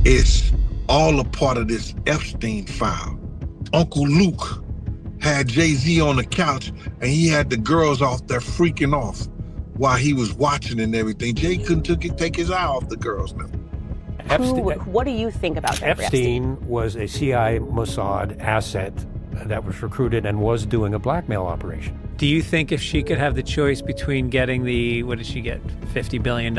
It's all a part of this Epstein file. Uncle Luke had Jay-Z on the couch and he had the girls off there freaking off while he was watching and everything. Jay couldn't take his eye off the girls now. What do you think about Jeffrey Epstein was a CIA Mossad asset that was recruited and was doing a blackmail operation. Do you think if she could have the choice between getting the, what did she get, $50 billion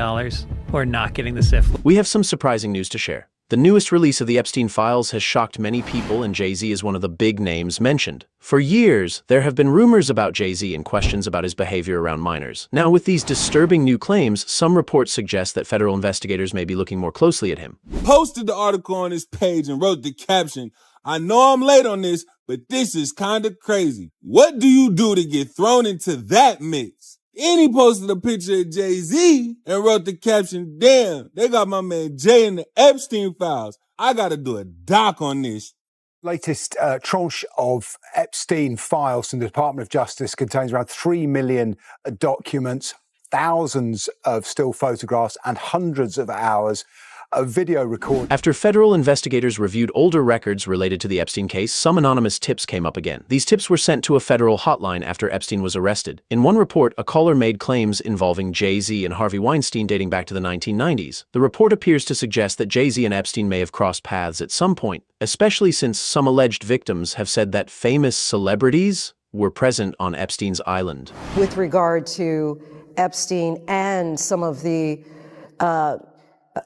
or not getting the syphilis? We have some surprising news to share. The newest release of the Epstein files has shocked many people, and Jay-Z is one of the big names mentioned. For years, there have been rumors about Jay-Z and questions about his behavior around minors. Now, with these disturbing new claims, some reports suggest that federal investigators may be looking more closely at him. Posted the article on his page and wrote the caption, "I know I'm late on this, but this is kinda crazy. What do you do to get thrown into that mix?" And he posted a picture of Jay-Z and wrote the caption, "Damn, they got my man Jay in the Epstein files. I gotta do a doc on this." Latest tranche of Epstein files from the Department of Justice contains around 3 million documents, thousands of still photographs, and hundreds of hours of video recording. After federal investigators reviewed older records related to the Epstein case, some anonymous tips came up again. These tips were sent to a federal hotline after Epstein was arrested. In one report, a caller made claims involving Jay-Z and Harvey Weinstein dating back to the 1990s. The report appears to suggest that Jay-Z and Epstein may have crossed paths at some point, especially since some alleged victims have said that famous celebrities were present on Epstein's island. With regard to Epstein and some of the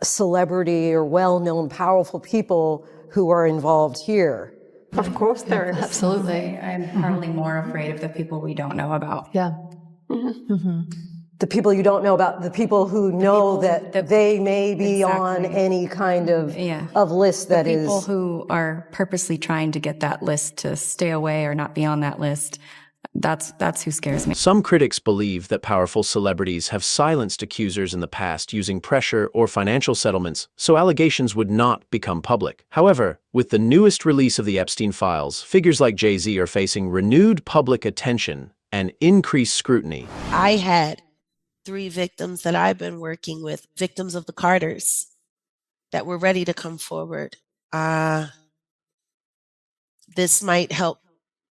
celebrity or well-known powerful people who are involved here. Of course there is. Absolutely. I'm probably more afraid of the people we don't know about. Yeah. The people you don't know about, the people who know that they may be on any kind of list that is. People who are purposely trying to get that list to stay away or not be on that list. That's who scares me. Some critics believe that powerful celebrities have silenced accusers in the past using pressure or financial settlements, so allegations would not become public. However, with the newest release of the Epstein files, figures like Jay-Z are facing renewed public attention and increased scrutiny. I had 3 victims that I've been working with, victims of the Carters, that were ready to come forward. This might help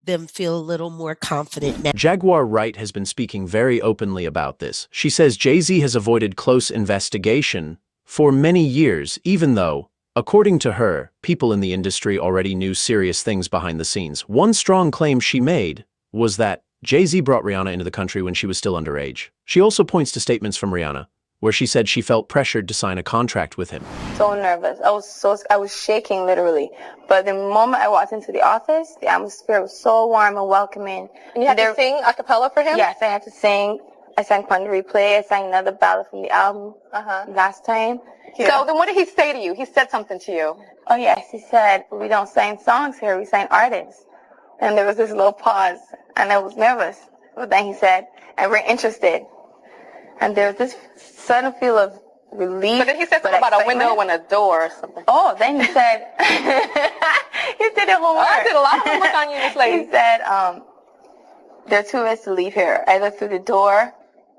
them feel a little more confident now. Jaguar Wright has been speaking very openly about this. She says Jay-Z has avoided close investigation for many years, even though, according to her, people in the industry already knew serious things behind the scenes. One strong claim she made was that Jay-Z brought Rihanna into the country when she was still underage. She also points to statements from Rihanna, where she said she felt pressured to sign a contract with him. So nervous. I was shaking literally. But the moment I walked into the office, the atmosphere was so warm and welcoming. And you had to sing a cappella for him? Yes, I had to sing. I sang Fun to Replay. I sang another ballad from the album last time. Yeah. So then what did he say to you? He said something to you. Oh yes, he said, "We don't sing songs here, we sing artists." And there was this little pause, and I was nervous. But then he said, "And we're interested." And there was this sudden feel of relief. But then he said something about a window and a door or something. Oh, then he said, he did it homework. I did a lot of homework on you, this lady. He said, there are 2 ways to leave here, either through the door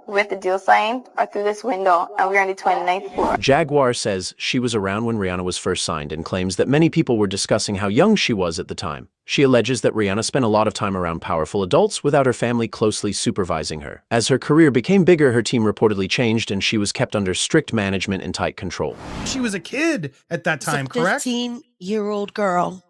with the deal signed or through this window, and we're on the 29th floor. Jaguar says she was around when Rihanna was first signed and claims that many people were discussing how young she was at the time. She alleges that Rihanna spent a lot of time around powerful adults without her family closely supervising her. As her career became bigger, her team reportedly changed and she was kept under strict management and tight control. She was a kid at that time, correct? A 15-year-old girl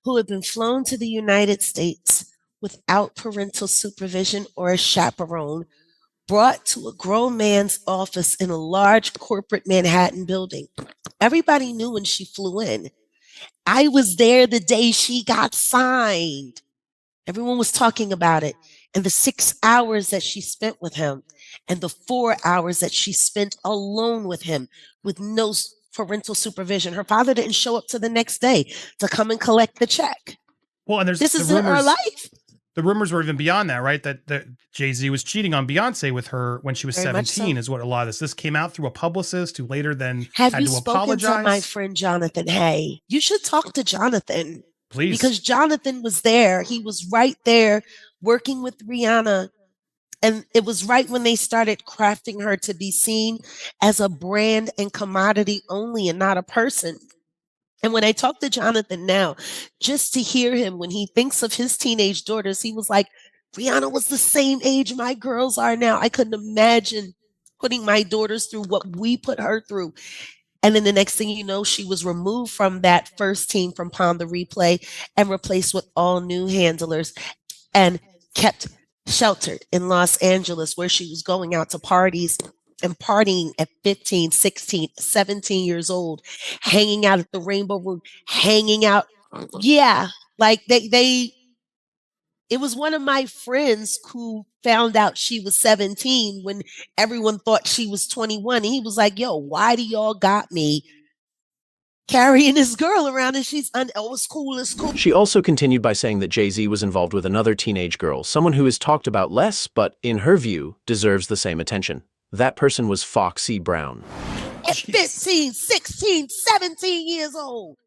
who had been flown to the United States without parental supervision or a chaperone, brought to a grown man's office in a large corporate Manhattan building. Everybody knew when she flew in. I was there the day she got signed. Everyone was talking about it. And the 6 hours that she spent with him and the 4 hours that she spent alone with him with no parental supervision. Her father didn't show up till the next day to come and collect the check. Well, and this is in her life. The rumors were even beyond that, right? That Jay-Z was cheating on Beyonce with her when she was 17 is what a lot of this came out through a publicist who later then had to apologize. Have you spoken to my friend Jonathan Hay? You should talk to Jonathan. Please. Because Jonathan was there. He was right there working with Rihanna And it was right when they started crafting her to be seen as a brand and commodity only and not a person. And when I talk to Jonathan now, just to hear him when he thinks of his teenage daughters, he was like, Rihanna was the same age my girls are now. I couldn't imagine putting my daughters through what we put her through. And then the next thing you know, she was removed from that first team from Pound the Replay and replaced with all new handlers and kept sheltered in Los Angeles, where she was going out to parties and partying at 15, 16, 17 years old, hanging out at the Rainbow Room, hanging out. Yeah, like it was one of my friends who found out she was 17 when everyone thought she was 21. And he was like, yo, why do y'all got me carrying this girl around? And she's, it's cool, it's cool. She also continued by saying that Jay-Z was involved with another teenage girl, someone who is talked about less, but in her view, deserves the same attention. That person was Foxy Brown. At 15, 16, 17 years old.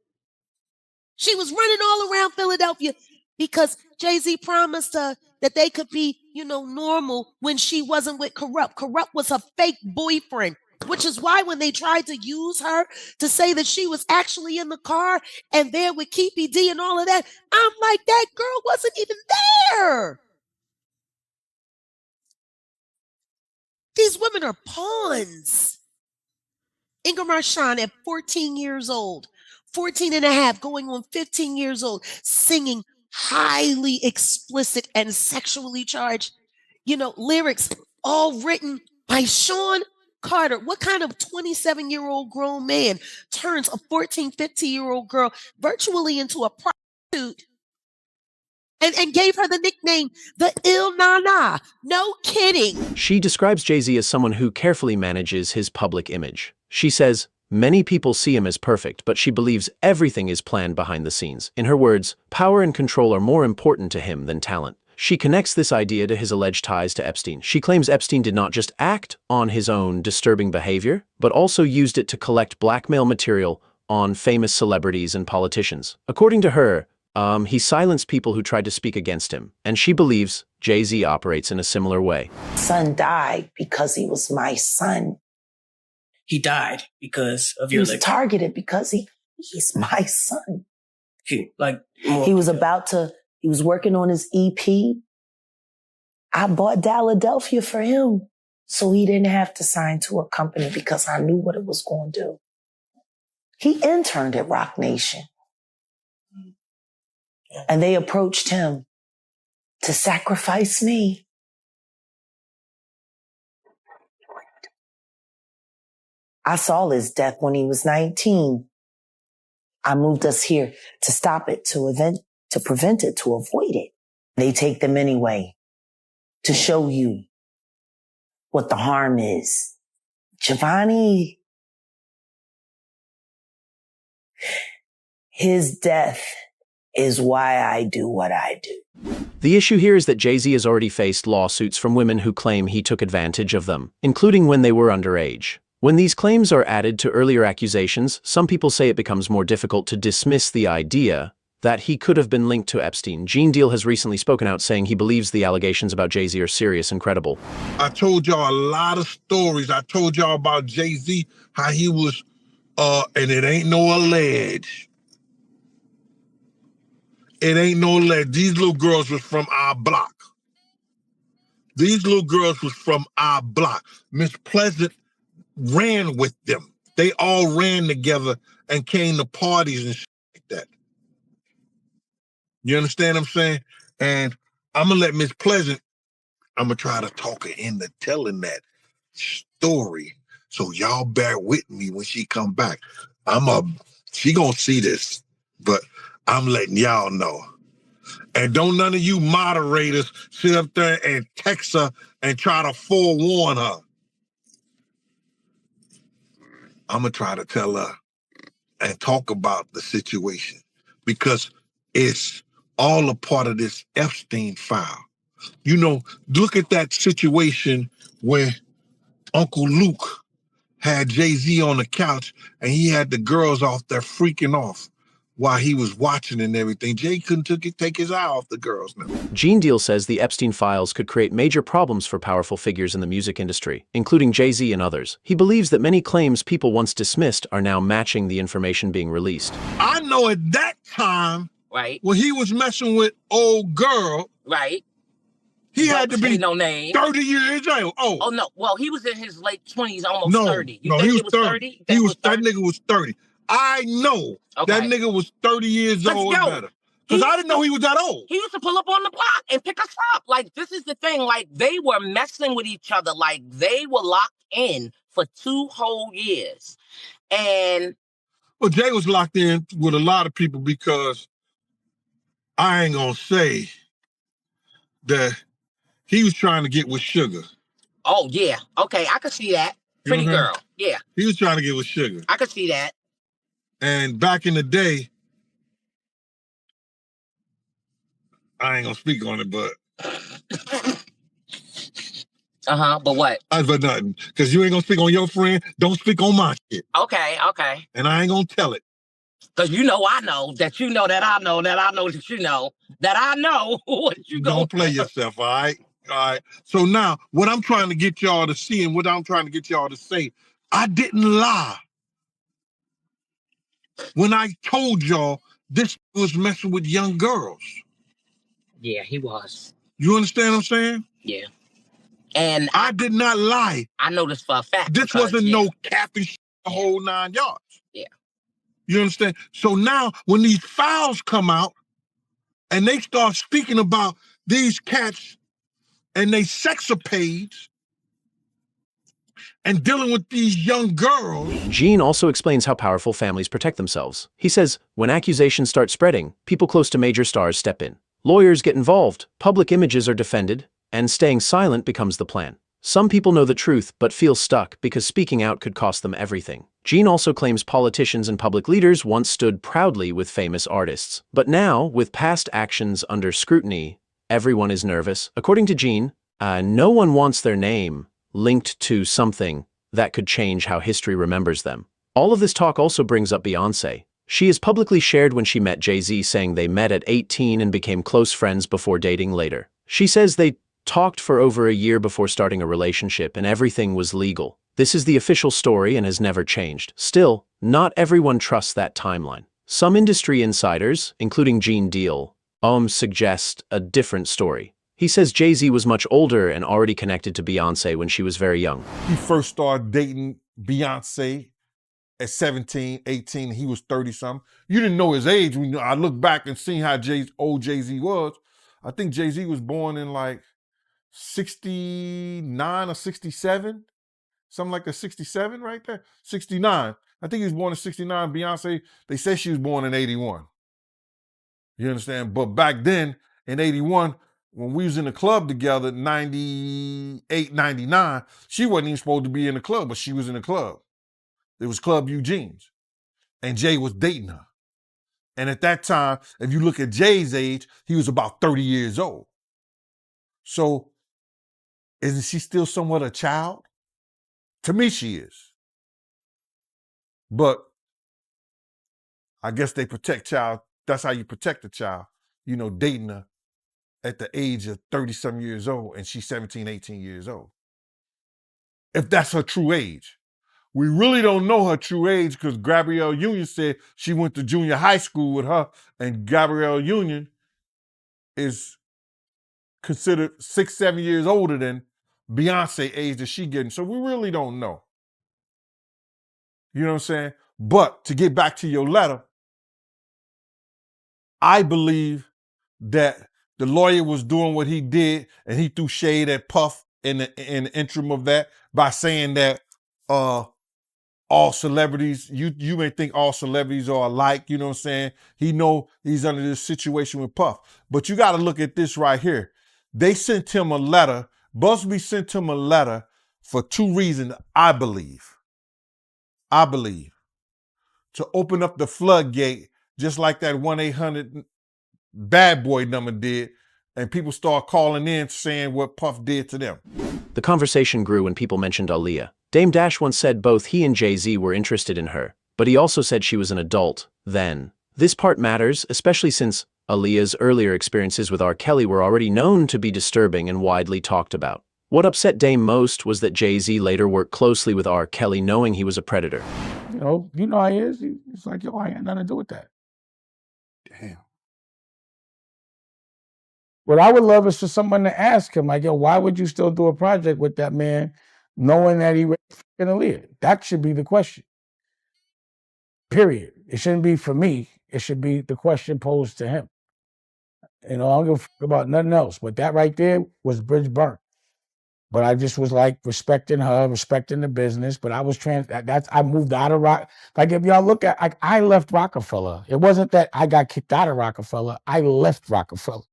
She was running all around Philadelphia because Jay-Z promised her that they could be, normal when she wasn't with Corrupt. Corrupt was her fake boyfriend, which is why when they tried to use her to say that she was actually in the car and there with Keepy D and all of that, I'm like, that girl wasn't even there. These women are pawns. Inga Marchand at 14 years old, 14 and a half, going on 15 years old, singing highly explicit and sexually charged, lyrics all written by Sean Carter. What kind of 27-year-old grown man turns a 14, 15-year-old girl virtually into a prostitute and gave her the nickname the Il Nana? No kidding. She describes Jay-Z as someone who carefully manages his public image. She says, many people see him as perfect, but she believes everything is planned behind the scenes. In her words, power and control are more important to him than talent. She connects this idea to his alleged ties to Epstein. She claims Epstein did not just act on his own disturbing behavior, but also used it to collect blackmail material on famous celebrities and politicians. According to her, he silenced people who tried to speak against him, and she believes Jay-Z operates in a similar way. Son died because he was my son. He died because of your. He was targeted because he's my son. He was working on his EP. I bought Philadelphia for him so he didn't have to sign to a company because I knew what it was going to do. He interned at Rock Nation. And they approached him to sacrifice me. I saw his death when he was 19. I moved us here to stop it, to prevent it, to avoid it. They take them anyway to show you what the harm is. Giovanni, his death is why I do what I do. The issue here is that Jay-Z has already faced lawsuits from women who claim he took advantage of them, including when they were underage. When these claims are added to earlier accusations, some people say it becomes more difficult to dismiss the idea that he could have been linked to Epstein. Gene Deal has recently spoken out saying he believes the allegations about Jay-Z are serious and credible. I told y'all a lot of stories. I told y'all about Jay-Z, how he was, and it ain't no allege. It ain't no allege. These little girls was from our block. These little girls was from our block. Miss Pleasant ran with them. They all ran together and came to parties and shit like that. You understand what I'm saying? And I'm going to let Miss Pleasant, I'm going to try to talk her into telling that story. So y'all bear with me when she come back. She going to see this, but I'm letting y'all know. And don't none of you moderators sit up there and text her and try to forewarn her. I'm going to try to tell her and talk about the situation because it's all a part of this Epstein file. Look at that situation when Uncle Luke had Jay-Z on the couch and he had the girls off there freaking off while he was watching and everything. Jay couldn't take his eye off the girls now. Gene Deal says the Epstein files could create major problems for powerful figures in the music industry, including Jay-Z and others. He believes that many claims people once dismissed are now matching the information being released. I know at that time, right, when he was messing with old girl, right, he had to be no name. 30 years in jail. Oh no, well, he was in his late 20s, almost no, 30. You no, think he was 30. That nigga was 30. I know that nigga was 30 years old or better. Because I didn't know he was that old. He used to pull up on the block and pick us up. Like, this is the thing. Like, they were messing with each other. Like, they were locked in for 2 whole years. And... Well, Jay was locked in with a lot of people because I ain't gonna say that he was trying to get with Sugar. Oh, yeah. Okay, I could see that. Pretty girl. Yeah. He was trying to get with Sugar. I could see that. And back in the day, I ain't gonna speak on it, but but what? But nothing. Because you ain't gonna speak on your friend, don't speak on my shit. Okay. And I ain't gonna tell it. Because you know I know that you know that I know that I know that you know that I know what you don't play yourself, all right? All right. So now, what I'm trying to get y'all to see and what I'm trying to get y'all to say, I didn't lie when I told y'all this was messing with young girls. Yeah, he was. You understand what I'm saying? Yeah. And I did not lie. I know this for a fact. This wasn't no capping shit the whole 9 yards. Yeah. You understand? So now when these files come out and they start speaking about these cats and they sexapades and dealing with these young girls. Gene also explains how powerful families protect themselves. He says, when accusations start spreading, people close to major stars step in. Lawyers get involved, public images are defended, and staying silent becomes the plan. Some people know the truth but feel stuck because speaking out could cost them everything. Gene also claims politicians and public leaders once stood proudly with famous artists. But now, with past actions under scrutiny, everyone is nervous. According to Gene, no one wants their name linked to something that could change how history remembers them. All of this talk also brings up Beyoncé. She has publicly shared when she met Jay-Z, saying they met at 18 and became close friends before dating later. She says they talked for over a year before starting a relationship and everything was legal. This is the official story and has never changed. Still, not everyone trusts that timeline. Some industry insiders, including Gene Deal, suggest a different story. He says Jay-Z was much older and already connected to Beyoncé when she was very young. He first started dating Beyoncé at 17, 18, he was 30-something. You didn't know his age. When I look back and see how old Jay-Z was, I think Jay-Z was born in like 69 or 67, something like that, 67 right there, 69. I think he was born in 69. Beyoncé, they said she was born in 81. You understand? But back then, in 81, when we was in the club together, 98, 99, she wasn't even supposed to be in the club, but she was in the club. It was Club Eugene's, and Jay was dating her. And at that time, if you look at Jay's age, he was about 30 years old. So, isn't she still somewhat a child? To me, she is. But I guess they protect child. That's how you protect a child, dating her at the age of 30-some years old, and she's 17, 18 years old. If that's her true age. We really don't know her true age because Gabrielle Union said she went to junior high school with her, and Gabrielle Union is considered 6, 7 years older than Beyonce age that she getting. So we really don't know. You know what I'm saying? But to get back to your letter, I believe that the lawyer was doing what he did, and he threw shade at Puff in the interim of that by saying that all celebrities, you may think all celebrities are alike, you know what I'm saying? He know he's under this situation with Puff. But you got to look at this right here. They sent him a letter. Busby sent him a letter for 2 reasons, I believe. To open up the floodgate, just like that 1-800 bad boy number did, and people start calling in saying what Puff did to them. The conversation grew when people mentioned Aaliyah. Dame Dash once said both he and Jay-Z were interested in her, but he also said she was an adult then. This part matters, especially since Aaliyah's earlier experiences with R. Kelly were already known to be disturbing and widely talked about. What upset Dame most was that Jay-Z later worked closely with R. Kelly knowing he was a predator. You know how he is? It's like, yo, I ain't got nothing to do with that. Damn. What I would love is for someone to ask him, like, yo, why would you still do a project with that man knowing that he raped Aaliyah? That should be the question. Period. It shouldn't be for me. It should be the question posed to him. I don't give a fuck about nothing else. But that right there was bridge burnt. But I just was like respecting her, respecting the business. But I was I moved out of Rock. Like if y'all look at, I left Rockefeller. It wasn't that I got kicked out of Rockefeller. I left Rockefeller.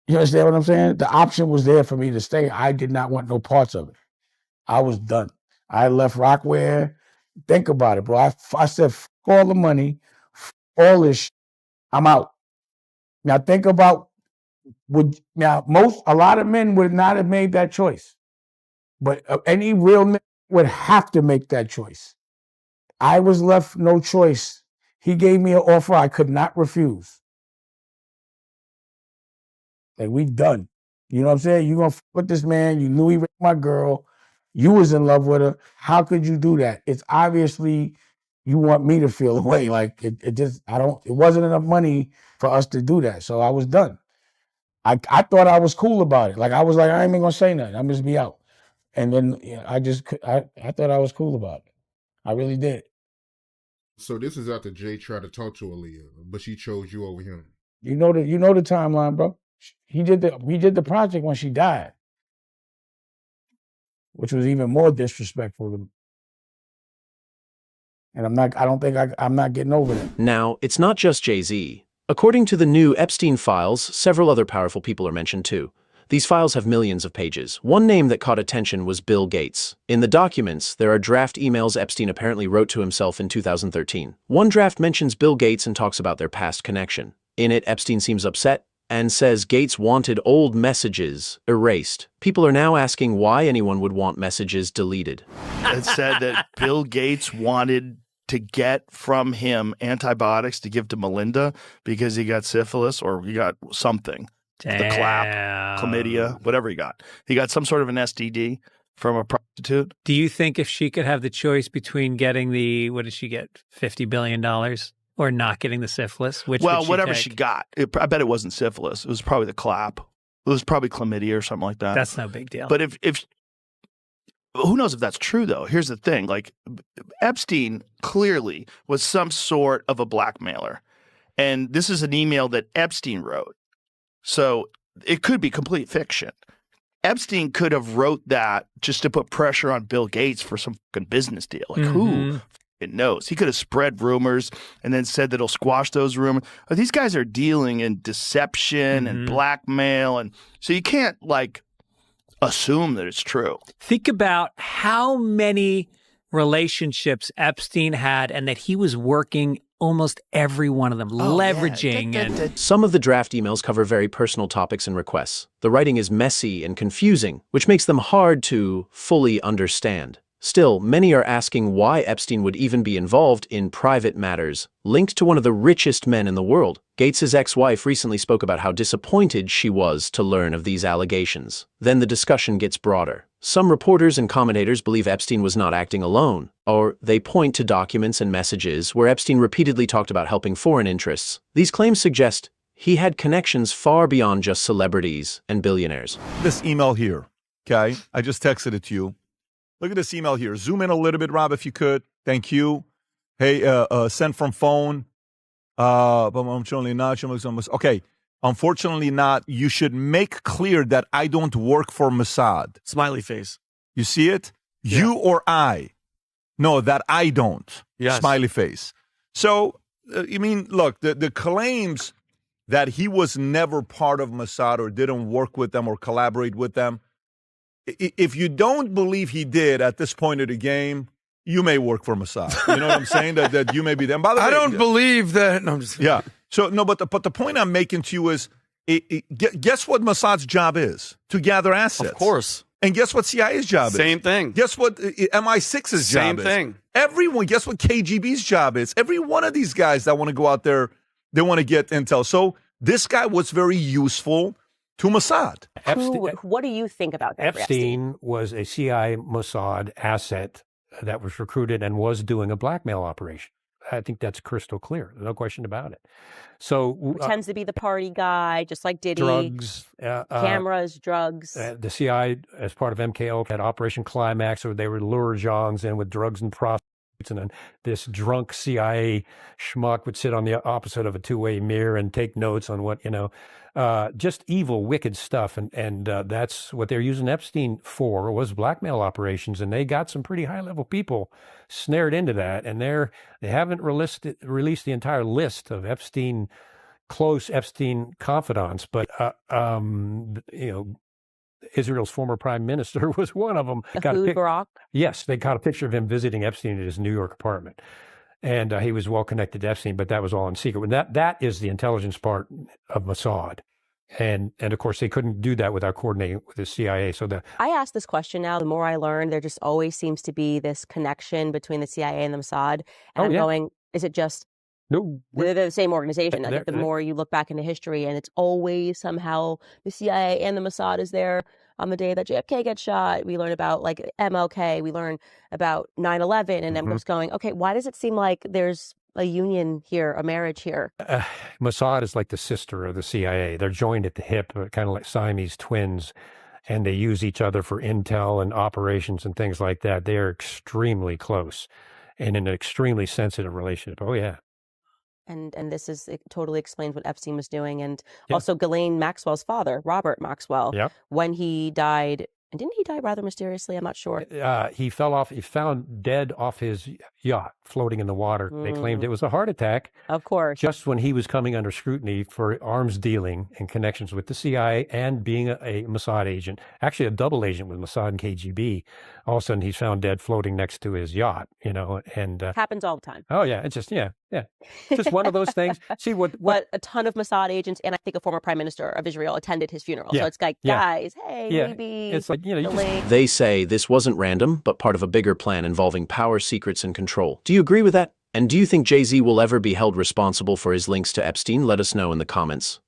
You understand what I'm saying? The option was there for me to stay. I did not want no parts of it. I was done. I left Rockware. Think about it, bro. I said, f all the money, f all this shit. I'm out. Now think about, a lot of men would not have made that choice. But any real man would have to make that choice. I was left no choice. He gave me an offer I could not refuse. Like, we done. You know what I'm saying? You gonna f with this man, you knew he raped my girl, you was in love with her. How could you do that? It's obviously you want me to feel away. Like it wasn't enough money for us to do that. So I was done. I thought I was cool about it. Like I was like, I ain't even gonna say nothing. I'm just be out. And then I thought I was cool about it. I really did. So this is after Jay tried to talk to Aaliyah, but she chose you over him. You know the timeline, bro. We did the project when she died, which was even more disrespectful to me. And I'm not getting over that. Now, it's not just Jay-Z. According to the new Epstein files, several other powerful people are mentioned too. These files have millions of pages. One name that caught attention was Bill Gates. In the documents, there are draft emails Epstein apparently wrote to himself in 2013. One draft mentions Bill Gates and talks about their past connection. In it, Epstein seems upset and says Gates wanted old messages erased. People are now asking why anyone would want messages deleted. It said that Bill Gates wanted to get from him antibiotics to give to Melinda because he got syphilis or he got something. Damn. The clap, chlamydia, whatever he got. He got some sort of an STD from a prostitute. Do you think if she could have the choice between getting what did she get, $50 billion or not getting the syphilis, which would she whatever take? she got. I bet it wasn't syphilis. It was probably the clap. It was probably chlamydia or something like that. That's no big deal. But if who knows if that's true, though? Here's the thing. Like, Epstein clearly was some sort of a blackmailer. And this is an email that Epstein wrote. So it could be complete fiction. Epstein could have wrote that just to put pressure on Bill Gates for some fucking business deal. Like, who fucking knows? He could have spread rumors and then said that he'll squash those rumors. But these guys are dealing in deception and blackmail. And so you can't, like, assume that it's true. Think about how many relationships Epstein had and that he was working almost every one of them, leveraging. And some of the draft emails cover very personal topics and requests. The writing is messy and confusing, which makes them hard to fully understand. Still, many are asking why Epstein would even be involved in private matters linked to one of the richest men in the world. Gates's ex-wife recently spoke about how disappointed she was to learn of these allegations. Then the discussion gets broader. Some reporters and commentators believe Epstein was not acting alone, or they point to documents and messages where Epstein repeatedly talked about helping foreign interests. These claims suggest he had connections far beyond just celebrities and billionaires. This email here, okay? I just texted it to you. Look at this email here. Zoom in a little bit, Rob, if you could. Thank you. Hey, sent from phone. But unfortunately not. Okay. Unfortunately not. You should make clear that I don't work for Mossad. Smiley face. You see it? Yeah. You or I. No, that I don't. Yes. Smiley face. So, look, the claims that he was never part of Mossad or didn't work with them or collaborate with them, if you don't believe he did at this point of the game, you may work for Mossad. You know what I'm saying? That you may be there. By the way, I don't believe that. No, I'm just yeah. So no, but the point I'm making to you is, guess what Mossad's job is? To gather assets. Of course. And guess what CIA's job is? Same thing. Guess what MI6's job is? Same thing. Everyone, guess what KGB's job is? Every one of these guys that want to go out there, they want to get intel. So this guy was very useful to Mossad. What do you think about that? Epstein was a CIA Mossad asset that was recruited and was doing a blackmail operation. I think that's crystal clear. No question about it. So pretends to be the party guy, just like Diddy. Drugs, cameras, drugs. The CIA, as part of MKO, had Operation Climax, where they would lure Zhongs in with drugs and prostitutes, and then this drunk CIA schmuck would sit on the opposite of a two-way mirror and take notes on what, just evil, wicked stuff. And that's what they're using Epstein for, was blackmail operations. And they got some pretty high-level people snared into that. And they haven't released the entire list of close Epstein confidants. But, Israel's former prime minister was one of them. Barak? Yes, they got a picture of him visiting Epstein at his New York apartment. And he was well connected to Epstein, but that was all in secret. And that is the intelligence part of Mossad. And of course, they couldn't do that without coordinating with the CIA. I ask this question now, the more I learn, there just always seems to be this connection between the CIA and the Mossad. And I'm going, is it just... No, they're the same organization. I think the more you look back into history, and it's always somehow the CIA and the Mossad is there on the day that JFK gets shot. We learn about like MLK. We learn about 9/11, and I'm just going, okay, why does it seem like there's a union here, a marriage here? Mossad is like the sister of the CIA. They're joined at the hip, kind of like Siamese twins, and they use each other for intel and operations and things like that. They are extremely close and in an extremely sensitive relationship. Oh, yeah. And it totally explains what Epstein was doing. And also Ghislaine Maxwell's father, Robert Maxwell, when he died, and didn't he die rather mysteriously? I'm not sure. He fell off. He found dead off his yacht, floating in the water. They claimed it was a heart attack. Of course. Just when he was coming under scrutiny for arms dealing and connections with the CIA and being a Mossad agent, actually a double agent with Mossad and KGB. All of a sudden, he's found dead floating next to his yacht, and happens all the time. Oh yeah, it's just just one of those things. See what? But a ton of Mossad agents, and I think a former prime minister of Israel attended his funeral. So it's like, guys, hey, maybe it's like They say this wasn't random, but part of a bigger plan involving power, secrets, and control. Do you agree with that? And do you think Jay-Z will ever be held responsible for his links to Epstein? Let us know in the comments.